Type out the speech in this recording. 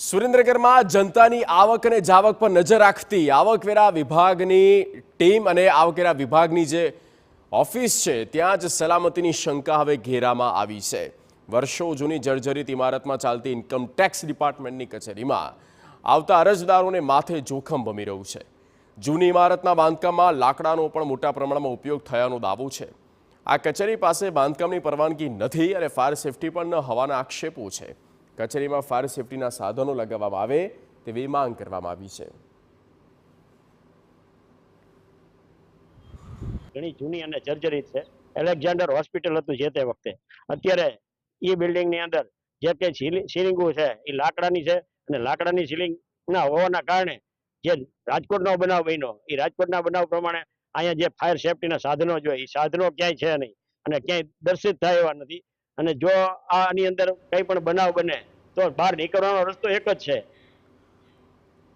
સુરેન્દ્રનગરમાં જનતાની આવક અને જાવક પર નજર રાખતી આવકવેરા વિભાગની ટીમ અને આવકવેરા વિભાગની જે ઓફિસ છે ત્યાં જ સલામતીની શંકા હવે ઘેરામાં આવી છે। વર્ષો જૂની જર્જરિત ઇમારતમાં ચાલતી ઇન્કમ ટેક્સ ડિપાર્ટમેન્ટની કચેરીમાં આવતા અરજદારોને માથે જોખમ ભમી રહ્યું છે। જૂની ઇમારતના બાંધકામમાં લાકડાનો પણ મોટા પ્રમાણમાં ઉપયોગ થયાનો દાવો છે। આ કચેરી પાસે બાંધકામની પરવાનગી નથી અને ફાયર સેફટી પણ ન હોવાના આક્ષેપો છે। કચેરીમાં ફાયર સેફટીના સાધનો લગાવવામાં આવે તેવી માંગ કરવામાં આવી છે। ઘણી જૂની અને જર્જરિત છે। એલેક્ઝાન્ડર હોસ્પિટલ હતું જે તે વખતે। અત્યારે એ બિલ્ડિંગની અંદર જે કે સીલિંગો છે એ લાકડાની છે અને લાકડાની સીલિંગ ના હોવાના કારણે જે રાજકોટનો બનાવ બન્યો એ રાજકોટના બનાવ પ્રમાણે અહીંયા જે ફાયર સેફટીના સાધનો જોઈએ એ સાધનો ક્યાંય છે નહીં અને ક્યાંય દર્શિત થાય એવા નથી। અને જો આની અંદર કંઈ પણ બનાવ બને તો બહાર નીકળવાનો રસ્તો એક જ છે